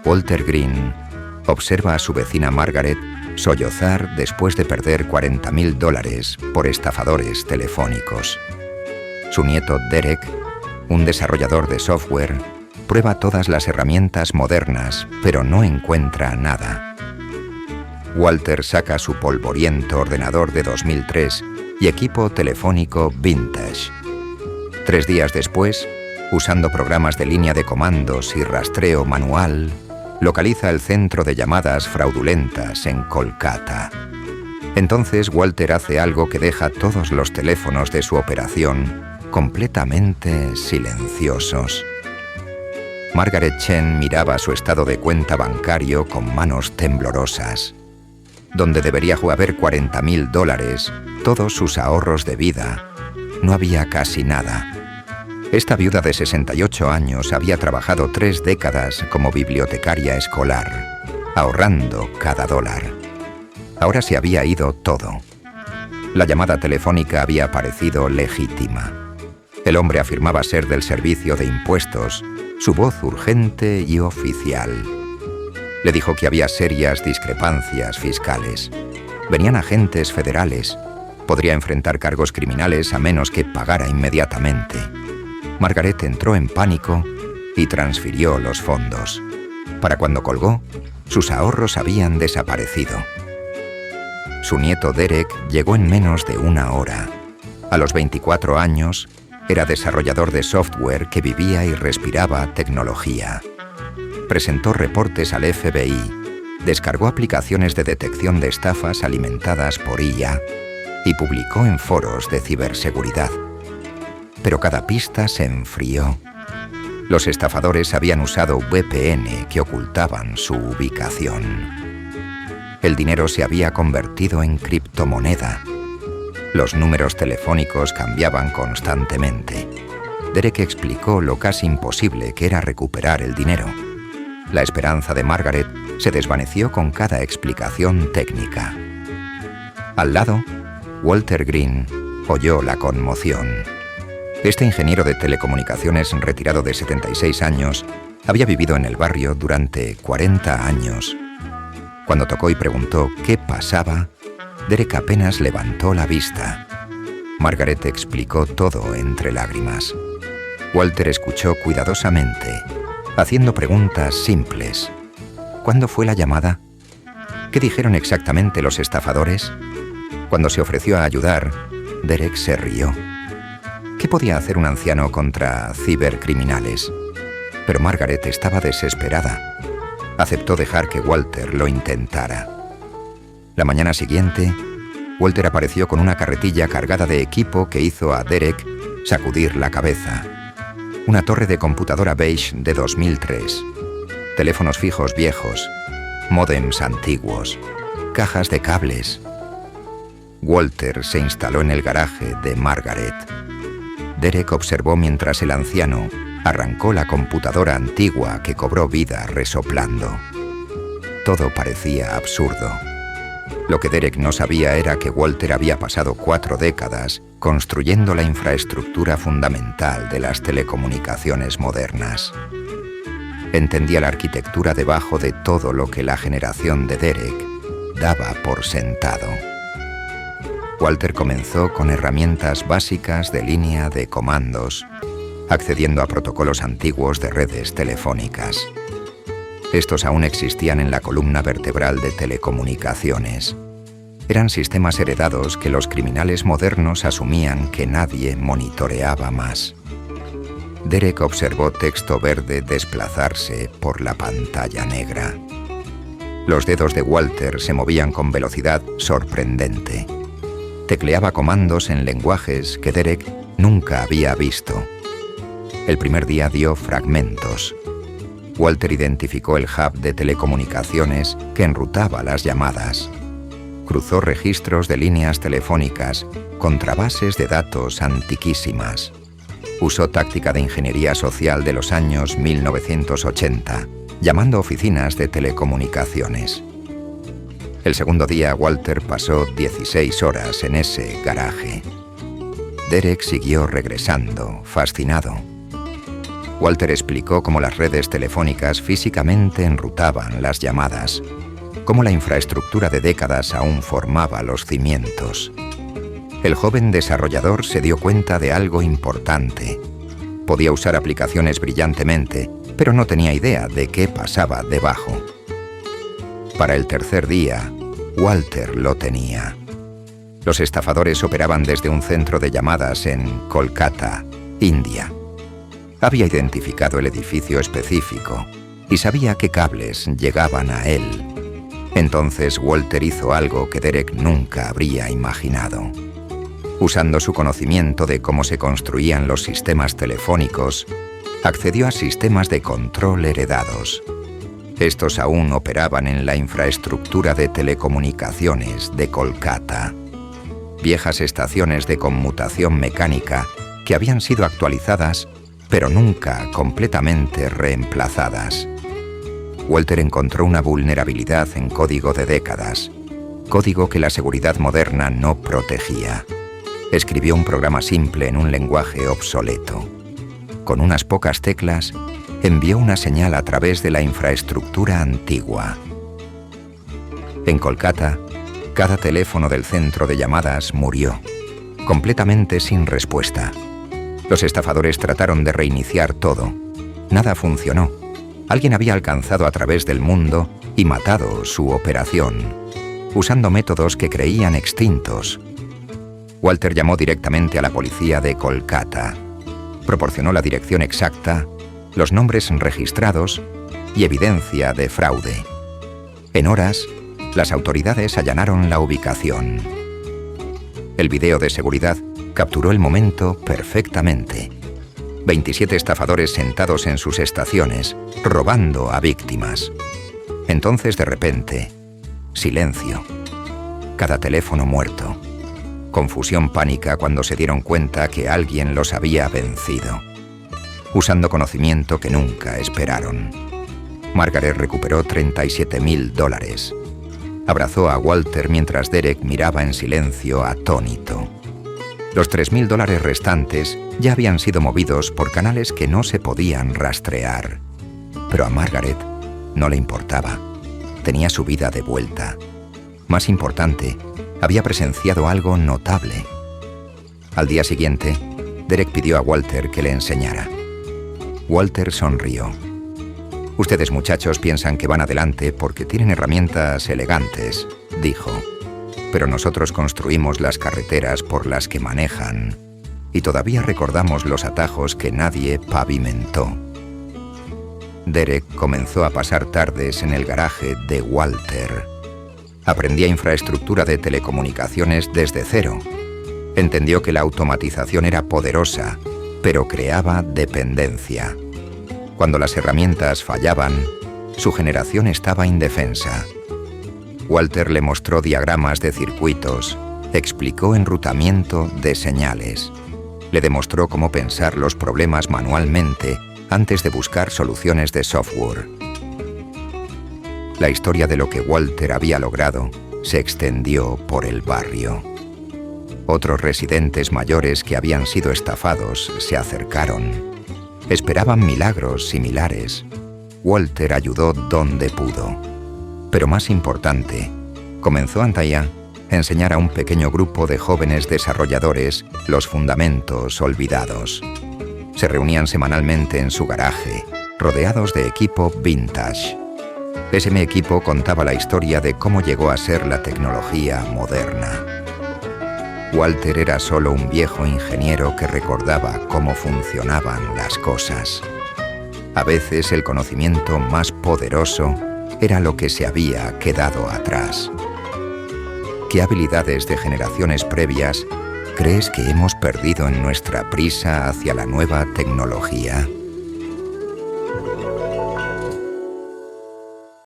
Walter Green observa a su vecina Margaret sollozar después de perder $40.000 por estafadores telefónicos. Su nieto Derek, un desarrollador de software, prueba todas las herramientas modernas, pero no encuentra nada. Walter saca su polvoriento ordenador de 2003 y equipo telefónico vintage. 3 días después, usando programas de línea de comandos y rastreo manual, localiza el centro de llamadas fraudulentas en Kolkata. Entonces Walter hace algo que deja todos los teléfonos de su operación completamente silenciosos. Margaret Chen miraba su estado de cuenta bancario con manos temblorosas. Donde debería haber $40.000, todos sus ahorros de vida, no había casi nada. Esta viuda de 68 años había trabajado 3 décadas como bibliotecaria escolar, ahorrando cada dólar. Ahora se había ido todo. La llamada telefónica había parecido legítima. El hombre afirmaba ser del servicio de impuestos, su voz urgente y oficial. Le dijo que había serias discrepancias fiscales. Venían agentes federales. Podría enfrentar cargos criminales a menos que pagara inmediatamente. Margaret entró en pánico y transfirió los fondos. Para cuando colgó, sus ahorros habían desaparecido. Su nieto Derek llegó en menos de 1 hora. A los 24 años, era desarrollador de software que vivía y respiraba tecnología. Presentó reportes al FBI, descargó aplicaciones de detección de estafas alimentadas por IA y publicó en foros de ciberseguridad. Pero cada pista se enfrió. Los estafadores habían usado VPN que ocultaban su ubicación. El dinero se había convertido en criptomoneda. Los números telefónicos cambiaban constantemente. Derek explicó lo casi imposible que era recuperar el dinero. La esperanza de Margaret se desvaneció con cada explicación técnica. Al lado, Walter Green oyó la conmoción. Este ingeniero de telecomunicaciones retirado de 76 años había vivido en el barrio durante 40 años. Cuando tocó y preguntó qué pasaba, Derek apenas levantó la vista. Margaret explicó todo entre lágrimas. Walter escuchó cuidadosamente, haciendo preguntas simples. ¿Cuándo fue la llamada? ¿Qué dijeron exactamente los estafadores? Cuando se ofreció a ayudar, Derek se rió. ¿Qué podía hacer un anciano contra cibercriminales? Pero Margaret estaba desesperada. Aceptó dejar que Walter lo intentara. La mañana siguiente, Walter apareció con una carretilla cargada de equipo que hizo a Derek sacudir la cabeza. Una torre de computadora beige de 2003, teléfonos fijos viejos, módems antiguos, cajas de cables. Walter se instaló en el garaje de Margaret. Derek observó mientras el anciano arrancó la computadora antigua que cobró vida resoplando. Todo parecía absurdo. Lo que Derek no sabía era que Walter había pasado 4 décadas construyendo la infraestructura fundamental de las telecomunicaciones modernas. Entendía la arquitectura debajo de todo lo que la generación de Derek daba por sentado. Walter comenzó con herramientas básicas de línea de comandos, accediendo a protocolos antiguos de redes telefónicas. Estos aún existían en la columna vertebral de telecomunicaciones. Eran sistemas heredados que los criminales modernos asumían que nadie monitoreaba más. Derek observó texto verde desplazarse por la pantalla negra. Los dedos de Walter se movían con velocidad sorprendente. Tecleaba comandos en lenguajes que Derek nunca había visto. El primer día dio fragmentos. Walter identificó el hub de telecomunicaciones que enrutaba las llamadas. Cruzó registros de líneas telefónicas contra bases de datos antiquísimas. Usó táctica de ingeniería social de los años 1980, llamando oficinas de telecomunicaciones. El segundo día, Walter pasó 16 horas en ese garaje. Derek siguió regresando, fascinado. Walter explicó cómo las redes telefónicas físicamente enrutaban las llamadas, cómo la infraestructura de décadas aún formaba los cimientos. El joven desarrollador se dio cuenta de algo importante. Podía usar aplicaciones brillantemente, pero no tenía idea de qué pasaba debajo. Para el tercer día, Walter lo tenía. Los estafadores operaban desde un centro de llamadas en Kolkata, India. Había identificado el edificio específico y sabía qué cables llegaban a él. Entonces Walter hizo algo que Derek nunca habría imaginado. Usando su conocimiento de cómo se construían los sistemas telefónicos, accedió a sistemas de control heredados. Estos aún operaban en la infraestructura de telecomunicaciones de Kolkata. Viejas estaciones de conmutación mecánica que habían sido actualizadas, pero nunca completamente reemplazadas. Walter encontró una vulnerabilidad en código de décadas, código que la seguridad moderna no protegía. Escribió un programa simple en un lenguaje obsoleto. Con unas pocas teclas, envió una señal a través de la infraestructura antigua. En Kolkata, cada teléfono del centro de llamadas murió, completamente sin respuesta. Los estafadores trataron de reiniciar todo. Nada funcionó. Alguien había alcanzado a través del mundo y matado su operación, usando métodos que creían extintos. Walter llamó directamente a la policía de Kolkata. Proporcionó la dirección exacta, los nombres registrados y evidencia de fraude. En horas, las autoridades allanaron la ubicación. El video de seguridad capturó el momento perfectamente. 27 estafadores sentados en sus estaciones, robando a víctimas. Entonces, de repente, silencio. Cada teléfono muerto. Confusión pánica cuando se dieron cuenta que alguien los había vencido. Usando conocimiento que nunca esperaron. Margaret recuperó $37,000. Abrazó a Walter mientras Derek miraba en silencio atónito. Los $3,000 restantes ya habían sido movidos por canales que no se podían rastrear. Pero a Margaret no le importaba. Tenía su vida de vuelta. Más importante, había presenciado algo notable. Al día siguiente, Derek pidió a Walter que le enseñara. Walter sonrió. «Ustedes, muchachos, piensan que van adelante porque tienen herramientas elegantes», dijo. «Pero nosotros construimos las carreteras por las que manejan y todavía recordamos los atajos que nadie pavimentó». Derek comenzó a pasar tardes en el garaje de Walter. Aprendía infraestructura de telecomunicaciones desde cero. Entendió que la automatización era poderosa, pero creaba dependencia. Cuando las herramientas fallaban, su generación estaba indefensa. Walter le mostró diagramas de circuitos, explicó enrutamiento de señales. Le demostró cómo pensar los problemas manualmente antes de buscar soluciones de software. La historia de lo que Walter había logrado se extendió por el barrio. Otros residentes mayores que habían sido estafados se acercaron. Esperaban milagros similares. Walter ayudó donde pudo. Pero más importante, comenzó Antaya a enseñar a un pequeño grupo de jóvenes desarrolladores los fundamentos olvidados. Se reunían semanalmente en su garaje, rodeados de equipo vintage. Ese equipo contaba la historia de cómo llegó a ser la tecnología moderna. Walter era solo un viejo ingeniero que recordaba cómo funcionaban las cosas. A veces el conocimiento más poderoso era lo que se había quedado atrás. ¿Qué habilidades de generaciones previas crees que hemos perdido en nuestra prisa hacia la nueva tecnología?